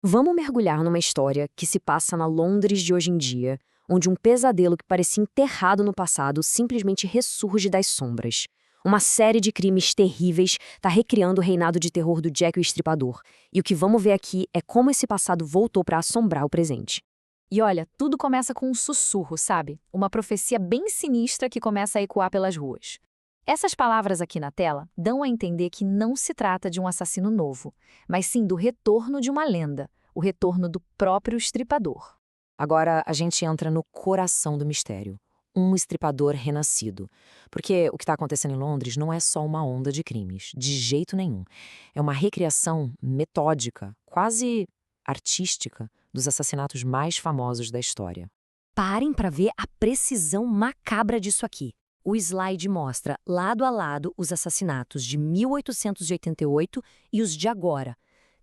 Vamos mergulhar numa história que se passa na Londres de hoje em dia, onde um pesadelo que parecia enterrado no passado simplesmente ressurge das sombras. Uma série de crimes terríveis está recriando o reinado de terror do Jack o Estripador, e o que vamos ver aqui é como esse passado voltou para assombrar o presente. E olha, tudo começa com um sussurro, sabe? Uma profecia bem sinistra que começa a ecoar pelas ruas. Essas palavras aqui na tela dão a entender que não se trata de um assassino novo, mas sim do retorno de uma lenda, o retorno do próprio estripador. Agora a gente entra no coração do mistério. Um estripador renascido. Porque o que está acontecendo em Londres não é só uma onda de crimes, de jeito nenhum. É uma recriação metódica, quase artística, dos assassinatos mais famosos da história. Parem para ver a precisão macabra disso aqui. O slide mostra lado a lado os assassinatos de 1888 e os de agora.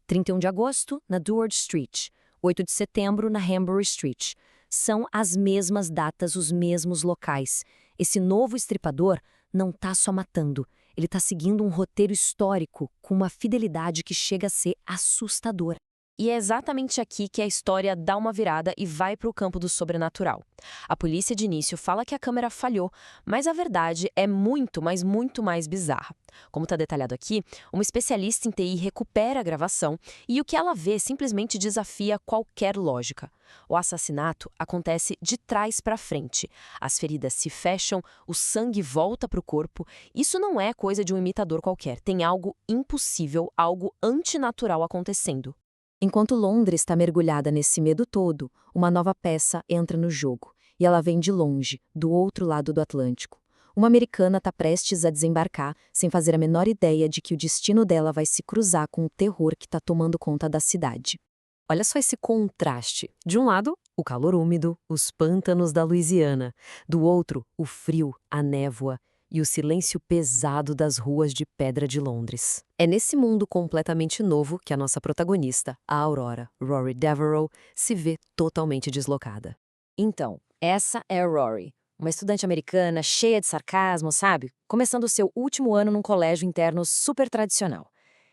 31 de agosto, na Duard Street. 8 de setembro, na Hambury Street. São as mesmas datas, os mesmos locais. Esse novo estripador não está só matando, ele está seguindo um roteiro histórico com uma fidelidade que chega a ser assustadora. E é exatamente aqui que a história dá uma virada e vai para o campo do sobrenatural. A polícia de início fala que a câmera falhou, mas a verdade é muito, mas muito mais bizarra. Como está detalhado aqui, uma especialista em TI recupera a gravação e o que ela vê simplesmente desafia qualquer lógica. O assassinato acontece de trás para frente. As feridas se fecham, o sangue volta para o corpo. Isso não é coisa de um imitador qualquer. Tem algo impossível, algo antinatural acontecendo. Enquanto Londres está mergulhada nesse medo todo, uma nova peça entra no jogo, e ela vem de longe, do outro lado do Atlântico. Uma americana está prestes a desembarcar, sem fazer a menor ideia de que o destino dela vai se cruzar com o terror que está tomando conta da cidade. Olha só esse contraste. De um lado, o calor úmido, os pântanos da Louisiana. Do outro, o frio, a névoa e o silêncio pesado das ruas de pedra de Londres. É nesse mundo completamente novo que a nossa protagonista, a Aurora, Rory Devereux, se vê totalmente deslocada. Então, essa é a Rory, uma estudante americana cheia de sarcasmo, sabe? Começando o seu último ano num colégio interno super tradicional.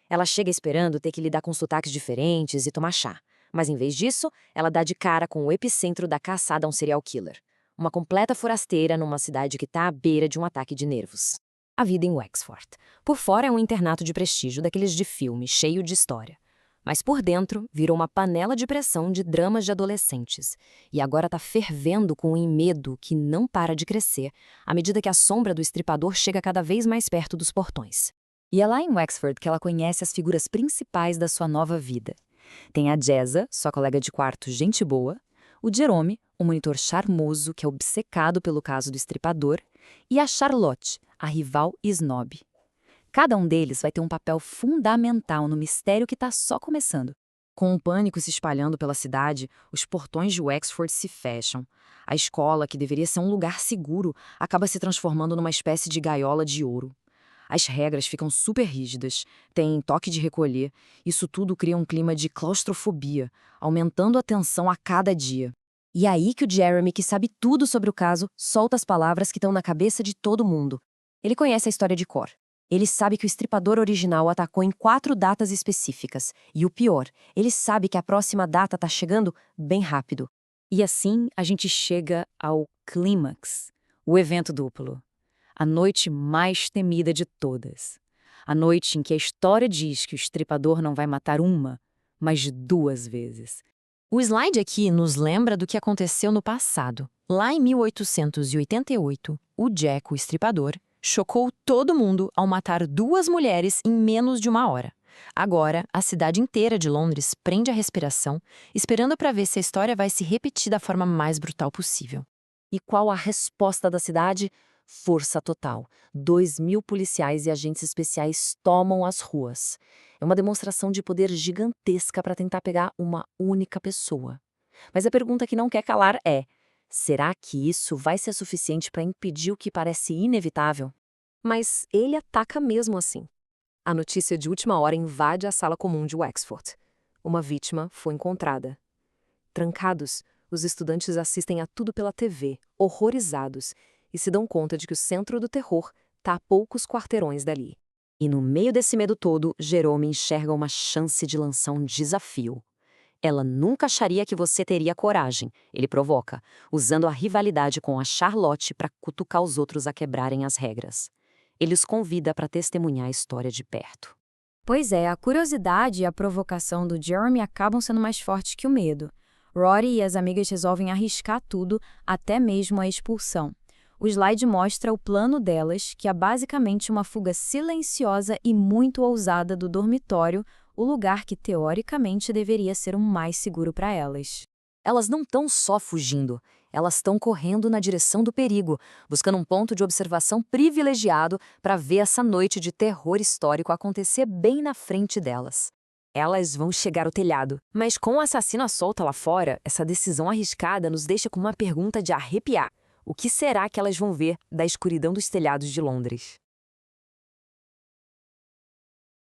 Ela chega esperando ter que lidar com sotaques diferentes e tomar chá. Mas em vez disso, ela dá de cara com o epicentro da caçada a um serial killer. Uma completa forasteira numa cidade que está à beira de um ataque de nervos. A vida em Wexford. Por fora é um internato de prestígio daqueles de filme, cheio de história. Mas por dentro virou uma panela de pressão de dramas de adolescentes. E agora está fervendo com um medo que não para de crescer, à medida que a sombra do estripador chega cada vez mais perto dos portões. E é lá em Wexford que ela conhece as figuras principais da sua nova vida. Tem a Jessa, sua colega de quarto gente boa, o Jerome, um monitor charmoso que é obcecado pelo caso do estripador, e a Charlotte, a rival e snob. Cada um deles vai ter um papel fundamental no mistério que está só começando. Com o pânico se espalhando pela cidade, os portões de Wexford se fecham. A escola, que deveria ser um lugar seguro, acaba se transformando numa espécie de gaiola de ouro. As regras ficam super rígidas, tem toque de recolher, isso tudo cria um clima de claustrofobia, aumentando a tensão a cada dia. E é aí que o Jeremy, que sabe tudo sobre o caso, solta as palavras que estão na cabeça de todo mundo. Ele conhece a história de cor. Ele sabe que o estripador original atacou em 4 datas específicas. E o pior, ele sabe que a próxima data está chegando bem rápido. E assim a gente chega ao clímax, o evento duplo. A noite mais temida de todas. A noite em que a história diz que o estripador não vai matar uma, mas 2 vezes. O slide aqui nos lembra do que aconteceu no passado. Lá em 1888, o Jack, o estripador, chocou todo mundo ao matar 2 mulheres em menos de 1 hora. Agora, a cidade inteira de Londres prende a respiração, esperando para ver se a história vai se repetir da forma mais brutal possível. E qual a resposta da cidade? Força total. 2.000 policiais e agentes especiais tomam as ruas. É uma demonstração de poder gigantesca para tentar pegar uma única pessoa. Mas a pergunta que não quer calar é: será que isso vai ser suficiente para impedir o que parece inevitável? Mas ele ataca mesmo assim. A notícia de última hora invade a sala comum de Wexford. Uma vítima foi encontrada. Trancados, os estudantes assistem a tudo pela TV, horrorizados, e se dão conta de que o centro do terror está a poucos quarteirões dali. E no meio desse medo todo, Jerome enxerga uma chance de lançar um desafio. Ela nunca acharia que você teria coragem, ele provoca, usando a rivalidade com a Charlotte para cutucar os outros a quebrarem as regras. Ele os convida para testemunhar a história de perto. Pois é, a curiosidade e a provocação do Jeremy acabam sendo mais fortes que o medo. Rory e as amigas resolvem arriscar tudo, até mesmo a expulsão. O slide mostra o plano delas, que é basicamente uma fuga silenciosa e muito ousada do dormitório, o lugar que teoricamente deveria ser o mais seguro para elas. Elas não estão só fugindo, elas estão correndo na direção do perigo, buscando um ponto de observação privilegiado para ver essa noite de terror histórico acontecer bem na frente delas. Elas vão chegar ao telhado, mas com o assassino à solta lá fora, essa decisão arriscada nos deixa com uma pergunta de arrepiar. O que será que elas vão ver da escuridão dos telhados de Londres?